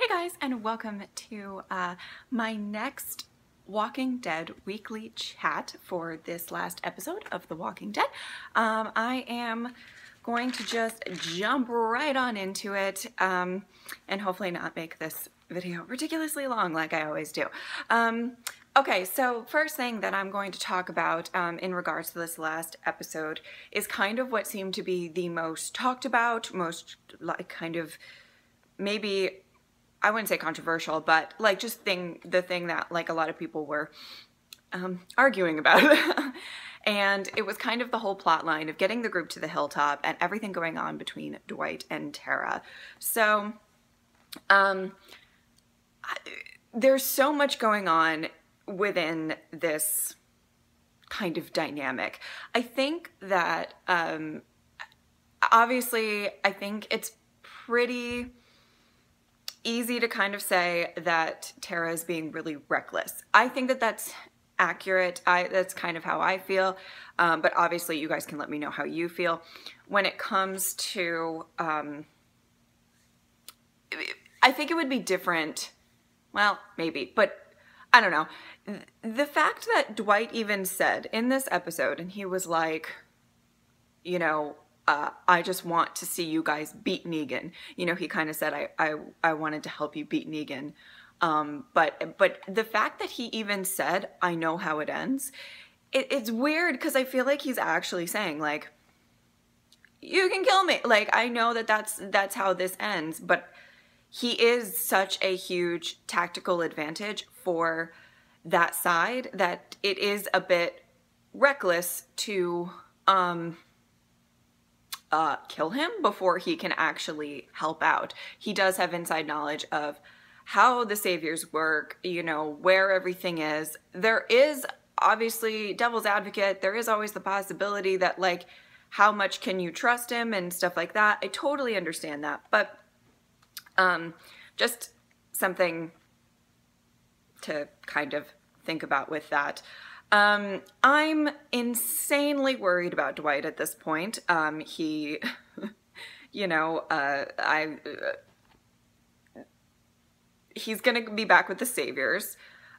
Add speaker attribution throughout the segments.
Speaker 1: Hey guys, and welcome to my next Walking Dead weekly chat for this last episode of The Walking Dead. I am going to just jump right on into it and hopefully not make this video ridiculously long like I always do. Okay, so first thing that I'm going to talk about in regards to this last episode is kind of what seemed to be the most talked about, most like kind of maybe, I wouldn't say controversial, but like just the thing that like a lot of people were arguing about. And it was kind of the whole plot line of getting the group to the hilltop and everything going on between Dwight and Tara. So there's so much going on within this kind of dynamic. I think that obviously I think it's pretty easy to kind of say that Tara is being really reckless. I think that that's accurate. That's kind of how I feel, but obviously you guys can let me know how you feel. When it comes to, I think it would be different, well, maybe, but I don't know. The fact that Dwight even said in this episode, and he was like, you know, I just want to see you guys beat Negan. You know, he kind of said, I wanted to help you beat Negan. But the fact that he even said, I know how it ends, it's weird because I feel like he's actually saying like, you can kill me. Like, I know that that's how this ends, but he is such a huge tactical advantage for that side that it is a bit reckless to, kill him before he can actually help out. He does have inside knowledge of how the saviors work, you know, where everything is. There is obviously devil's advocate. There is always the possibility that like, how much can you trust him and stuff like that. I totally understand that, but just something to kind of think about with that. I'm insanely worried about Dwight at this point. He, you know, he's gonna be back with the saviors.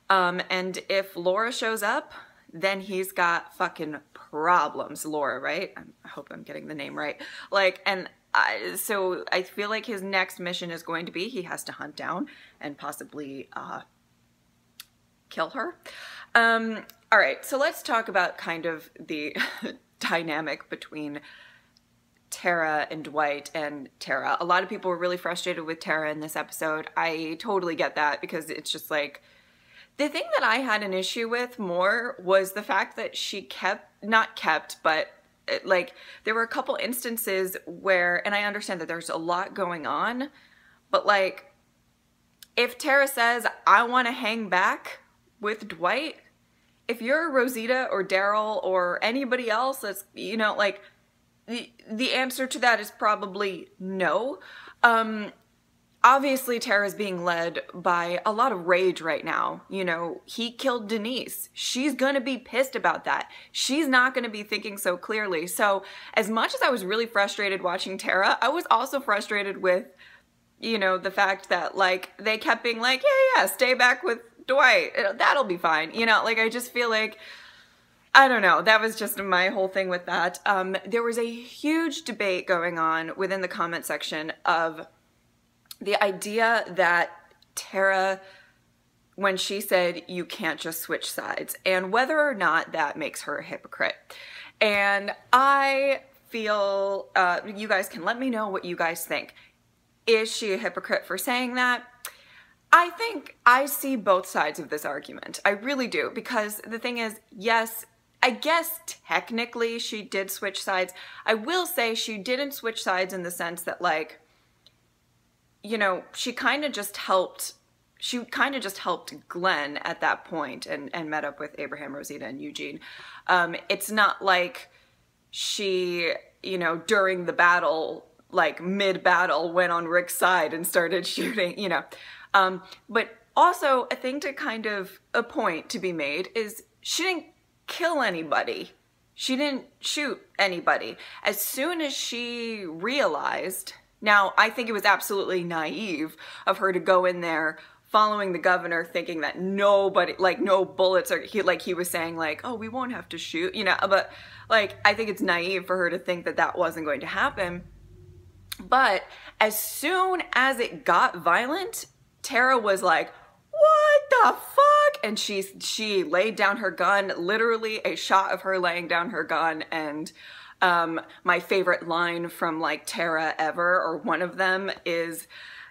Speaker 1: And if Laura shows up, then he's got fucking problems. Laura, right? I hope I'm getting the name right. Like, and so I feel like his next mission is going to be he has to hunt down and possibly kill her. All right, so let's talk about kind of the dynamic between Tara and Dwight and Tara. A lot of people were really frustrated with Tara in this episode. I totally get that because it's just like, the thing that I had an issue with more was the fact that she but like there were a couple instances where, and I understand that there's a lot going on, but like if Tara says, I want to hang back with Dwight, if you're Rosita or Daryl or anybody else that's, you know, like the answer to that is probably no. Obviously Tara's being led by a lot of rage right now. You know, he killed Denise. She's gonna be pissed about that. She's not gonna be thinking so clearly. So as much as I was really frustrated watching Tara, I was also frustrated with, you know, the fact that like they kept being like, yeah, stay back with Dwight, that'll be fine. You know, like I just feel like, I don't know, that was just my whole thing with that. There was a huge debate going on within the comment section of the idea that Tara, when she said you can't just switch sides, and whether or not that makes her a hypocrite. And I feel, you guys can let me know what you guys think. Is she a hypocrite for saying that? I think I see both sides of this argument. I really do, because the thing is, yes, I guess technically she did switch sides. I will say she didn't switch sides in the sense that like, you know, she kind of just helped Glenn at that point and met up with Abraham, Rosita, and Eugene. It's not like she, you know, during the battle, like mid-battle, went on Rick's side and started shooting, you know. But also a thing to kind of, a point to be made is she didn't kill anybody. She didn't shoot anybody. As soon as she realized Now, I think it was absolutely naive of her to go in there following the governor, thinking that nobody, like, no bullets are, he was saying, like, oh, we won't have to shoot, you know, but, like, I think it's naive for her to think that that wasn't going to happen. But as soon as it got violent, Tara was like, what the fuck? And she laid down her gun, literally a shot of her laying down her gun. And my favorite line from, like, Tara ever, or one of them, is,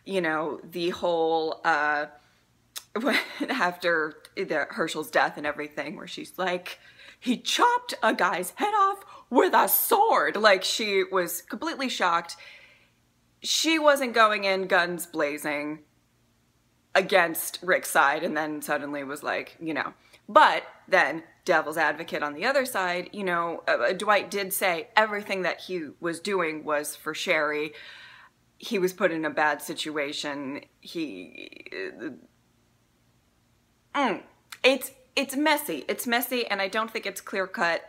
Speaker 1: you know, the whole after Hershel's death and everything, where she's like, he chopped a guy's head off with a sword. Like, she was completely shocked. She wasn't going in guns blazing against Rick's side, and then suddenly was like, you know. But then, devil's advocate on the other side, you know, Dwight did say everything that he was doing was for Sherry. He was put in a bad situation. It's messy. It's messy, and I don't think it's clear cut.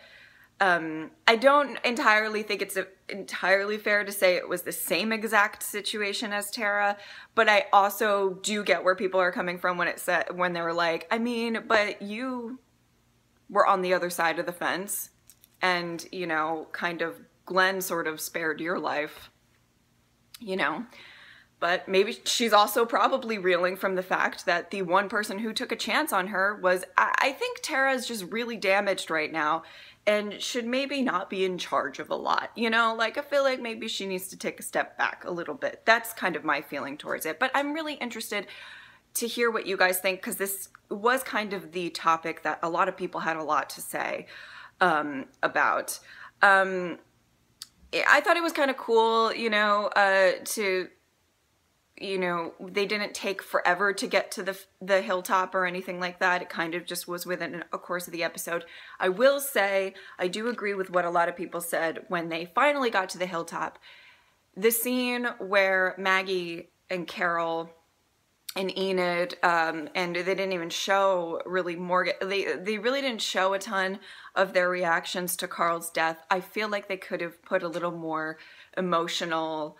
Speaker 1: I don't entirely think it's entirely fair to say it was the same exact situation as Tara, but I also do get where people are coming from when they were like, I mean, but you were on the other side of the fence, and, you know, kind of Glenn sort of spared your life, you know. But maybe she's also probably reeling from the fact that the one person who took a chance on her was, I think Tara's just really damaged right now and should maybe not be in charge of a lot, you know? Like, I feel like maybe she needs to take a step back a little bit. That's kind of my feeling towards it. But I'm really interested to hear what you guys think, because this was kind of the topic that a lot of people had a lot to say about. I thought it was kind of cool, you know, you know, they didn't take forever to get to the hilltop or anything like that. It kind of just was within a course of the episode. I will say, I do agree with what a lot of people said when they finally got to the hilltop. The scene where Maggie and Carol and Enid, and they didn't even show really Morgan, they really didn't show a ton of their reactions to Carl's death. I feel like they could have put a little more emotional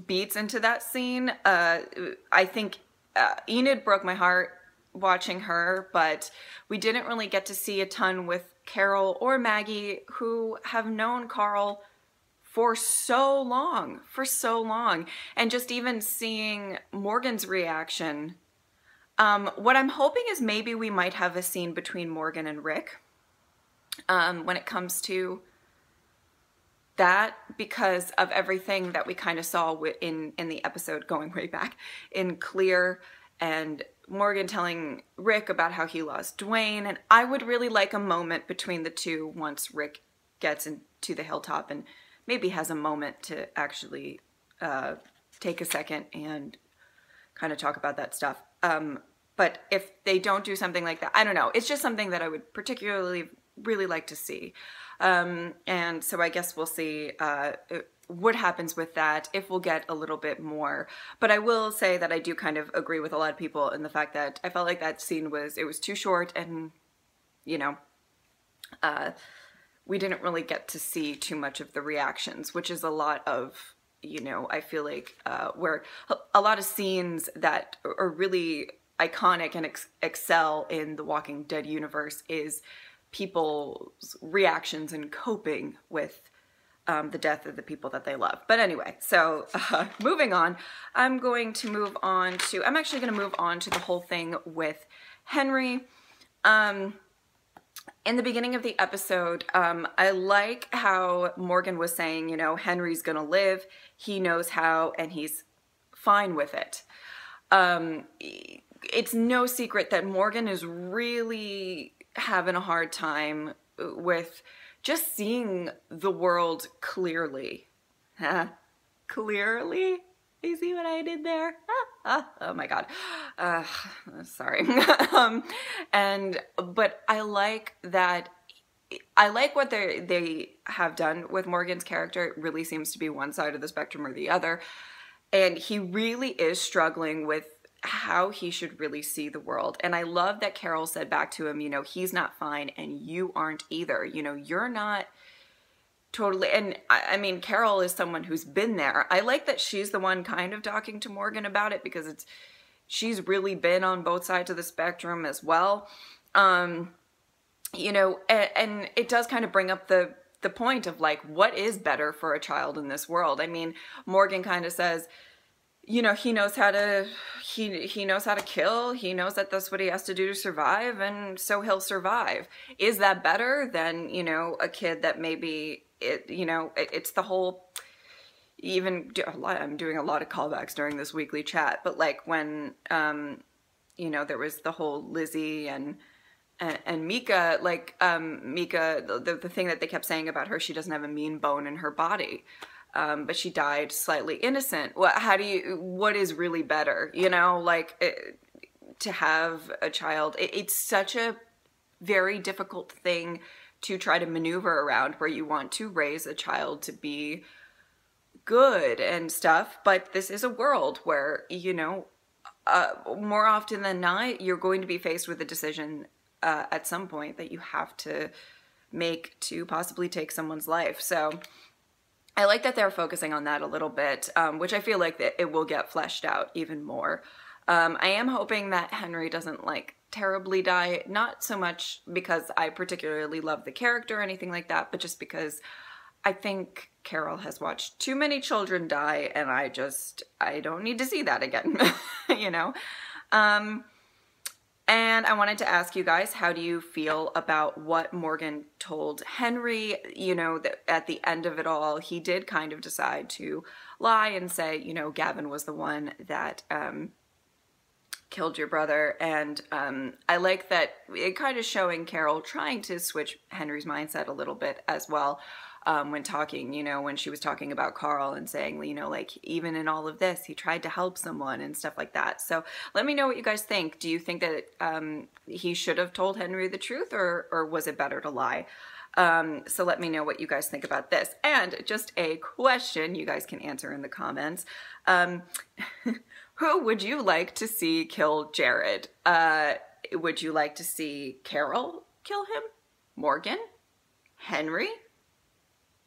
Speaker 1: beats into that scene. I think Enid broke my heart watching her, but we didn't really get to see a ton with Carol or Maggie, who have known Carl for so long, and just even seeing Morgan's reaction. What I'm hoping is maybe we might have a scene between Morgan and Rick when it comes to that, because of everything that we kind of saw in the episode going way back in Clear, and Morgan telling Rick about how he lost Dwayne. And I would really like a moment between the two once Rick gets into the hilltop and maybe has a moment to actually take a second and kind of talk about that stuff. But if they don't do something like that, I don't know. It's just something that I would particularly really like to see. And so I guess we'll see what happens with that, if we'll get a little bit more. But I will say that I do kind of agree with a lot of people in the fact that I felt like that scene was too short, and, you know, we didn't really get to see too much of the reactions, which is a lot of, you know, I feel like where a lot of scenes that are really iconic and excel in the Walking Dead universe is people's reactions and coping with the death of the people that they love. But anyway, so moving on, I'm actually going to move on to the whole thing with Henry. In the beginning of the episode, I like how Morgan was saying, you know, Henry's gonna live, he knows how, and he's fine with it. It's no secret that Morgan is really having a hard time with just seeing the world clearly. Clearly? You see what I did there? Oh my God. Sorry. But I like that. I like what they have done with Morgan's character. It really seems to be one side of the spectrum or the other. And he really is struggling with how he should really see the world. And I love that Carol said back to him, you know, he's not fine and you aren't either. You know, you're not Totally. And I mean, Carol is someone who's been there. I like that she's the one kind of talking to Morgan about it, because she's really been on both sides of the spectrum as well. You know, and it does kind of bring up the point of like, what is better for a child in this world? I mean, Morgan kind of says, you know, he knows how to kill. He knows that that's what he has to do to survive, and so he'll survive. Is that better than, you know, a kid that maybe it's the whole, I'm doing a lot of callbacks during this weekly chat, but like when, you know, there was the whole Lizzie and Mika, like, Mika, the thing that they kept saying about her, she doesn't have a mean bone in her body. But she died slightly innocent. What is really better? You know, like, to have a child, it's such a very difficult thing to try to maneuver around, where you want to raise a child to be good and stuff. But this is a world where, you know, more often than not, you're going to be faced with a decision at some point that you have to make to possibly take someone's life. So I like that they're focusing on that a little bit, which I feel like it will get fleshed out even more. I am hoping that Henry doesn't like terribly die, not so much because I particularly love the character or anything like that, but just because I think Carol has watched too many children die, and I don't need to see that again, you know? And I wanted to ask you guys, how do you feel about what Morgan told Henry? You know, that at the end of it all, he did kind of decide to lie and say, you know, Gavin was the one that killed your brother. And I like that it kind of showing Carol trying to switch Henry's mindset a little bit as well. When talking, you know, when she was talking about Carl and saying, you know, like, even in all of this, he tried to help someone and stuff like that. So let me know what you guys think. Do you think that he should have told Henry the truth, or was it better to lie? So let me know what you guys think about this. And just a question you guys can answer in the comments. Who would you like to see kill Jared? Would you like to see Carol kill him? Morgan? Henry?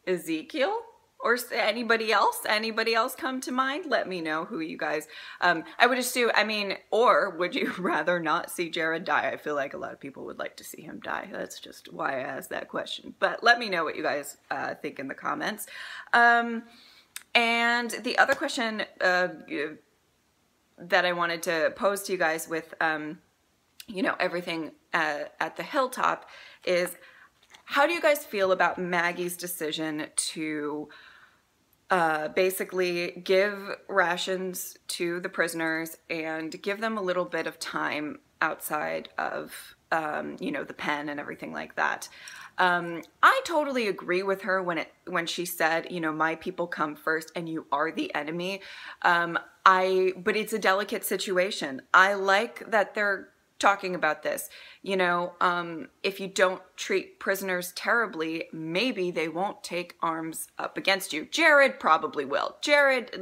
Speaker 1: Ezekiel? Or anybody else? Anybody else come to mind? Let me know who you guys, I would assume, I mean, or would you rather not see Jared die? I feel like a lot of people would like to see him die. That's just why I asked that question. But let me know what you guys think in the comments. And the other question that I wanted to pose to you guys with, you know, everything at the hilltop is, how do you guys feel about Maggie's decision to basically give rations to the prisoners and give them a little bit of time outside of, you know, the pen and everything like that? I totally agree with her when she said, you know, my people come first and you are the enemy. But it's a delicate situation. I like that they're talking about this. You know, if you don't treat prisoners terribly, maybe they won't take arms up against you. Jared probably will. Jared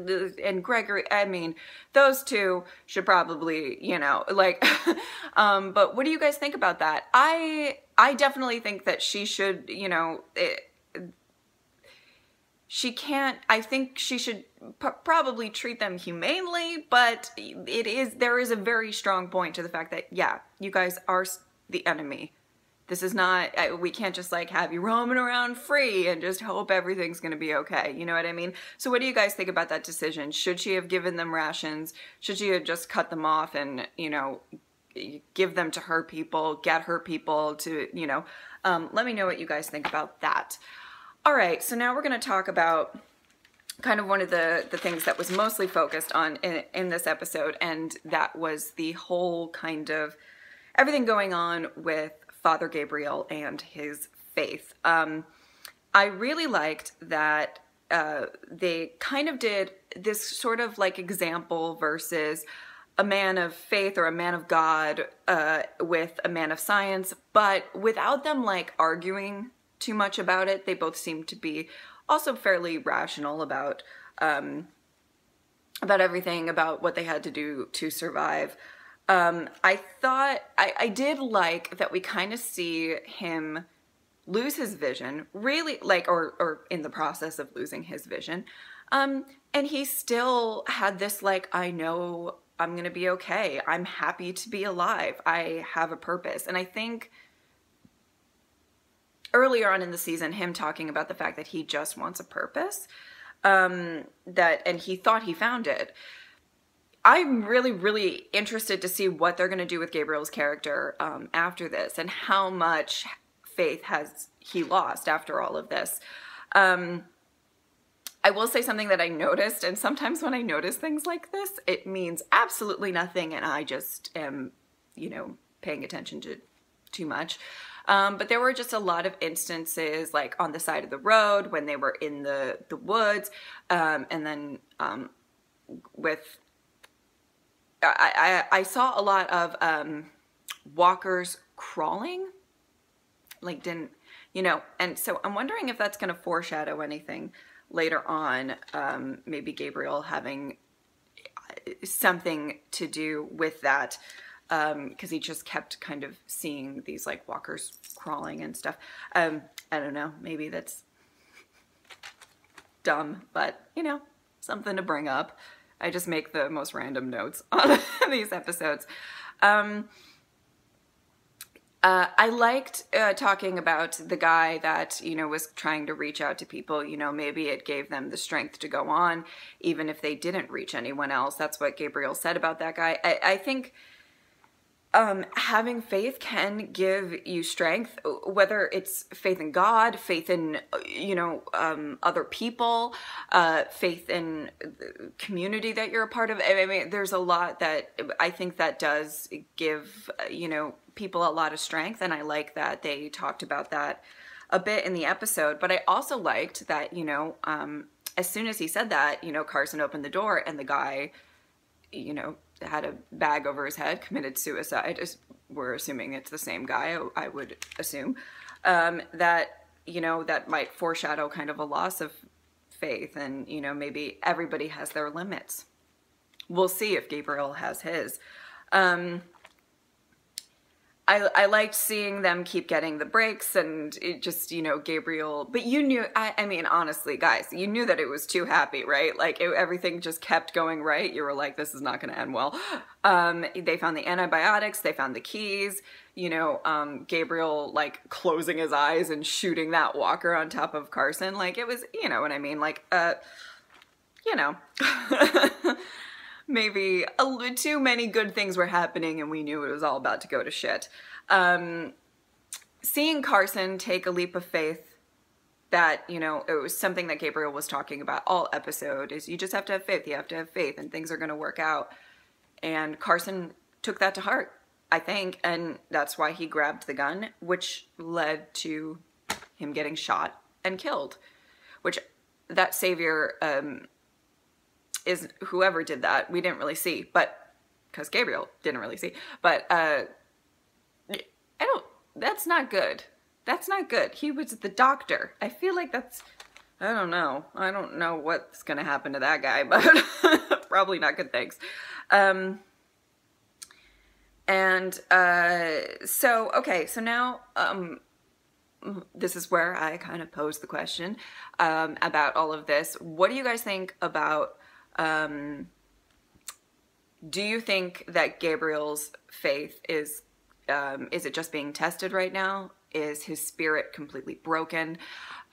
Speaker 1: and Gregory, I mean, those two should probably, you know, like, but what do you guys think about that? I definitely think that she should, you know, I think she should probably treat them humanely, but there is a very strong point to the fact that, yeah, you guys are the enemy. This is not, we can't just like have you roaming around free and just hope everything's going to be okay. You know what I mean? So what do you guys think about that decision? Should she have given them rations? Should she have just cut them off and, you know, give them to her people, get her people to, you know, let me know what you guys think about that. All right, so now we're going to talk about kind of one of the things that was mostly focused on in this episode, and that was the whole kind of everything going on with Father Gabriel and his faith. I really liked that they kind of did this sort of like example versus a man of faith or a man of God with a man of science, but without them like arguing too much about it. They both seem to be also fairly rational about everything, about what they had to do to survive. I thought I did like that we kind of see him lose his vision, really, like, or in the process of losing his vision. And he still had this, like, I know I'm going to be okay. I'm happy to be alive. I have a purpose. And I think earlier on in the season, him talking about the fact that he just wants a purpose, and he thought he found it. I'm really, really interested to see what they're going to do with Gabriel's character after this, and how much faith has he lost after all of this. I will say something that I noticed, and sometimes when I notice things like this, it means absolutely nothing, and I just am, you know, paying attention to too much. But there were just a lot of instances, like on the side of the road when they were in the woods, and then I saw a lot of walkers crawling, like didn't, you know, and so I'm wondering if that's going to foreshadow anything later on, maybe Gabriel having something to do with that, because he just kept kind of seeing these like walkers crawling and stuff. I don't know, maybe that's dumb, but you know, something to bring up. I just make the most random notes on these episodes. I liked talking about the guy that, you know, was trying to reach out to people. You know, maybe it gave them the strength to go on, even if they didn't reach anyone else. That's what Gabriel said about that guy. I think having faith can give you strength, whether it's faith in God, faith in, you know, other people, faith in the community that you're a part of. I mean, there's a lot that I think that does give, you know, people a lot of strength. And I like that they talked about that a bit in the episode. But I also liked that, you know, as soon as he said that, you know, Carson opened the door and the guy, you know, had a bag over his head, committed suicide. We're assuming it's the same guy, I would assume. That, you know, that might foreshadow kind of a loss of faith, and, you know, maybe everybody has their limits. We'll see if Gabriel has his. I liked seeing them keep getting the breaks, and it just, you know, Gabriel, but you knew, I mean, honestly, guys, you knew that it was too happy, right? Like, everything just kept going right. You were like, this is not going to end well. They found the antibiotics, they found the keys, you know, Gabriel, like, closing his eyes and shooting that walker on top of Carson. Like, it was, you know what I mean? Like, you know. Maybe too many good things were happening and we knew it was all about to go to shit. Seeing Carson take a leap of faith, that, you know, it was something that Gabriel was talking about all episode, is you just have to have faith. You have to have faith and things are going to work out. And Carson took that to heart, I think. And that's why he grabbed the gun, which led to him getting shot and killed, which that savior, is whoever did that. We didn't really see, but because Gabriel didn't really see, but that's not good. That's not good. He was the doctor. I feel like that's, I don't know what's gonna happen to that guy, but probably not good things. So okay, so now this is where I kind of pose the question about all of this. What do you guys think about, do you think that Gabriel's faith is it just being tested right now? Is his spirit completely broken?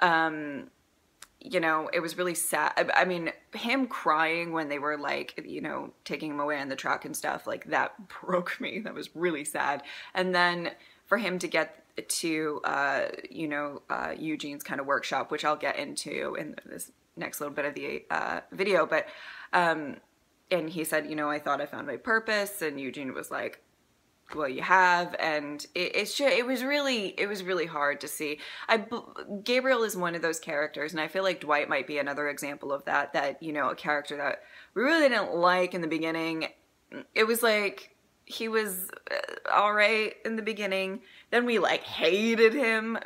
Speaker 1: You know, it was really sad. I mean, him crying when they were like, you know, taking him away in the truck and stuff, like that broke me. That was really sad. And then for him to get to, you know, Eugene's kind of workshop, which I'll get into in this next little bit of the video, but and he said, you know, I thought I found my purpose, and Eugene was like, well, you have, and it was really hard to see. Gabriel is one of those characters, and I feel like Dwight might be another example of that, you know, a character that we really didn't like in the beginning. It was like, he was all right in the beginning, then we like hated him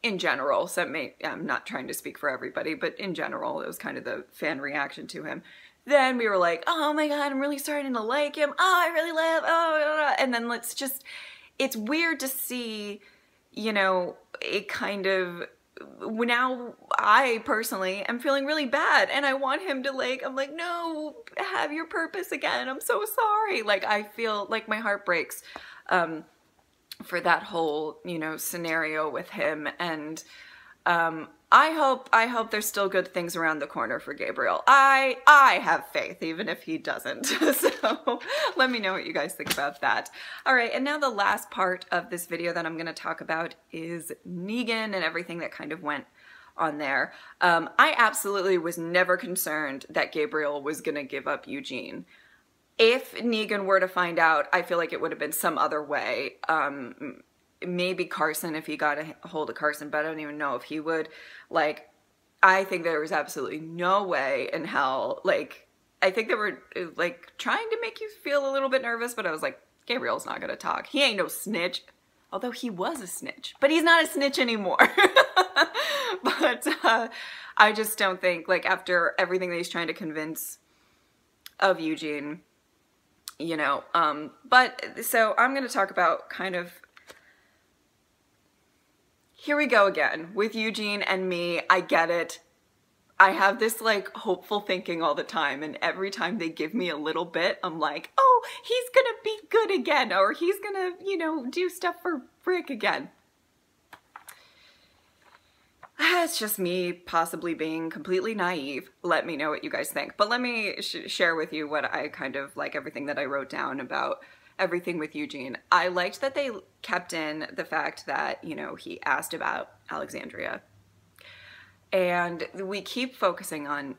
Speaker 1: in general. So I'm not trying to speak for everybody, but in general, it was kind of the fan reaction to him. Then we were like, oh my God, I'm really starting to like him. Oh, I really love, and then it's weird to see you know, it kind of, now I personally am feeling really bad and I want him to like, I'm like, no, have your purpose again. I'm so sorry. Like, I feel like my heart breaks for that whole, you know, scenario with him. And I hope there's still good things around the corner for Gabriel. I have faith, even if he doesn't. So let me know what you guys think about that. All right, and now the last part of this video that I'm going to talk about is Negan and everything that kind of went on there. I absolutely was never concerned that Gabriel was going to give up Eugene. If Negan were to find out, I feel like it would have been some other way. Maybe Carson, if he got a hold of Carson, but I don't even know if he would. Like, I think there was absolutely no way in hell. Like, I think they were like trying to make you feel a little bit nervous, but I was like, Gabriel's not gonna talk. He ain't no snitch. Although he was a snitch, but he's not a snitch anymore. But I just don't think, like, after everything that he's trying to convince of Eugene, you know, but so I'm gonna talk about kind of, here we go again with Eugene and me. I get it. I have this like hopeful thinking all the time, and every time they give me a little bit, I'm like, oh, he's gonna be good again, or he's gonna, you know, do stuff for Rick again. It's just me possibly being completely naive. Let me know what you guys think. But let me share with you what I kind of like, everything that I wrote down about everything with Eugene. I liked that they kept in the fact that, you know, he asked about Alexandria. And we keep focusing on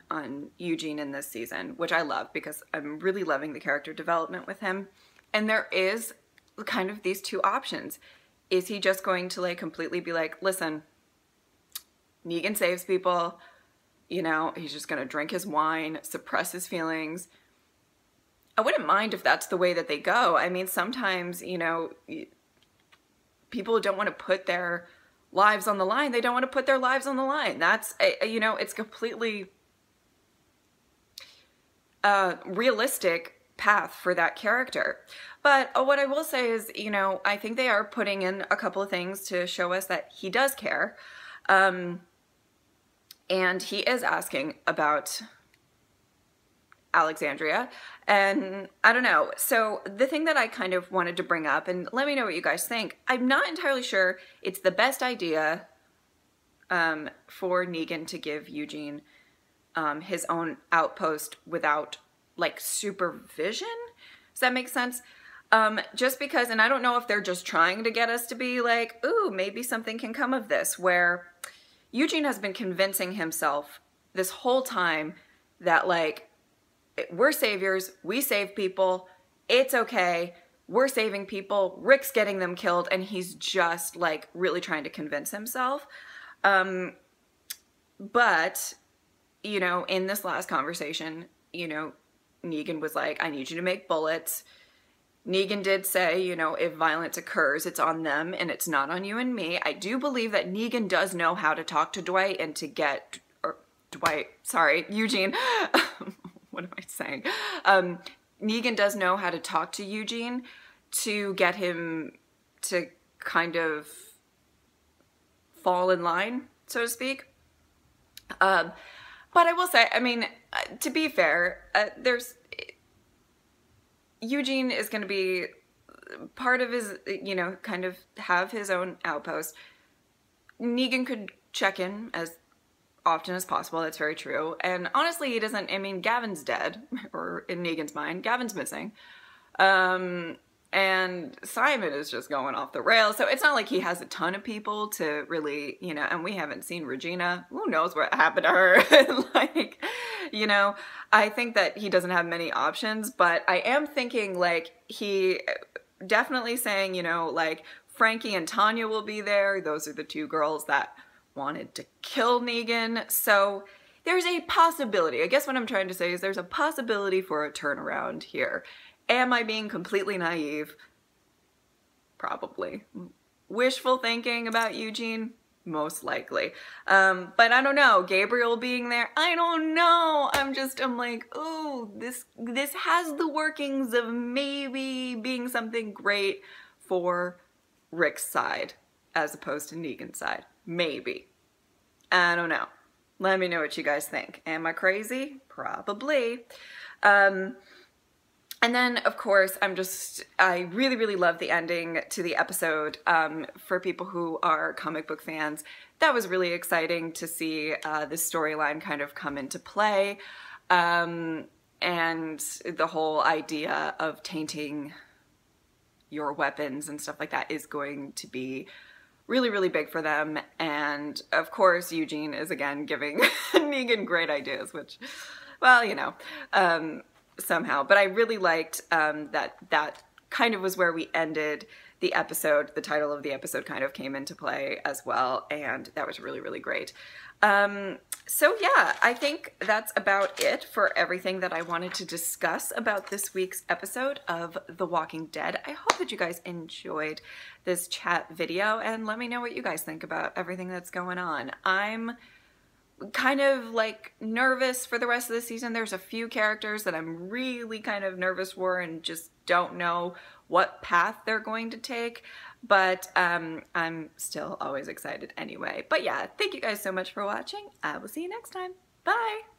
Speaker 1: Eugene in this season, which I love because I'm really loving the character development with him. And there is kind of these two options. Is he just going to like completely be like, listen, Negan saves people, you know, he's just going to drink his wine, suppress his feelings. I wouldn't mind if that's the way that they go. I mean, sometimes, you know, people don't want to put their lives on the line. They don't want to put their lives on the line. That's, you know, it's completely realistic path for that character. But what I will say is, you know, I think they are putting in a couple of things to show us that he does care. And he is asking about Alexandria, and I don't know. So the thing that I kind of wanted to bring up, and let me know what you guys think, I'm not entirely sure it's the best idea for Negan to give Eugene his own outpost without like supervision. Does that make sense? Just because, and I don't know if they're just trying to get us to be like, ooh, maybe something can come of this, where Eugene has been convincing himself this whole time that like, we're saviors, we save people, it's okay, we're saving people, Rick's getting them killed, and he's just like really trying to convince himself. But, you know, in this last conversation, you know, Negan was like, I need you to make bullets. Negan did say, you know, if violence occurs, it's on them and it's not on you and me. I do believe that Negan does know how to talk to Dwight and to get, or Dwight, sorry, Eugene. What am I saying? Negan does know how to talk to Eugene to get him to kind of fall in line, so to speak. But I will say, I mean, to be fair, Eugene is going to be part of his, you know, kind of have his own outpost. Negan could check in as often as possible. That's very true. And honestly, he doesn't, I mean, Gavin's dead, or in Negan's mind, Gavin's missing. And Simon is just going off the rails. So it's not like he has a ton of people to really, you know, and we haven't seen Regina. Who knows what happened to her? Like, you know, I think that he doesn't have many options, but I am thinking like he definitely saying, you know, like Frankie and Tanya will be there. Those are the two girls that wanted to kill Negan. So there's a possibility. I guess what I'm trying to say is there's a possibility for a turnaround here. Am I being completely naive? Probably. Wishful thinking about Eugene? Most likely. But I don't know. Gabriel being there? I don't know. I'm like, ooh, this has the workings of maybe being something great for Rick's side. as opposed to Negan's side. Maybe. I don't know. Let me know what you guys think. Am I crazy? Probably. And then, of course, I really, really love the ending to the episode. For people who are comic book fans, that was really exciting to see this storyline kind of come into play. And the whole idea of tainting your weapons and stuff like that is going to be really, really big for them. And, of course, Eugene is, again, giving Negan great ideas, which, well, you know, somehow. But I really liked that kind of was where we ended the episode. The title of the episode kind of came into play as well, and that was really, really great. So yeah, I think that's about it for everything that I wanted to discuss about this week's episode of The Walking Dead. I hope that you guys enjoyed this chat video, and let me know what you guys think about everything that's going on. I'm kind of like nervous for the rest of the season. There's a few characters that I'm really kind of nervous for and just don't know what path they're going to take, but I'm still always excited anyway. But yeah, thank you guys so much for watching. I will see you next time. Bye!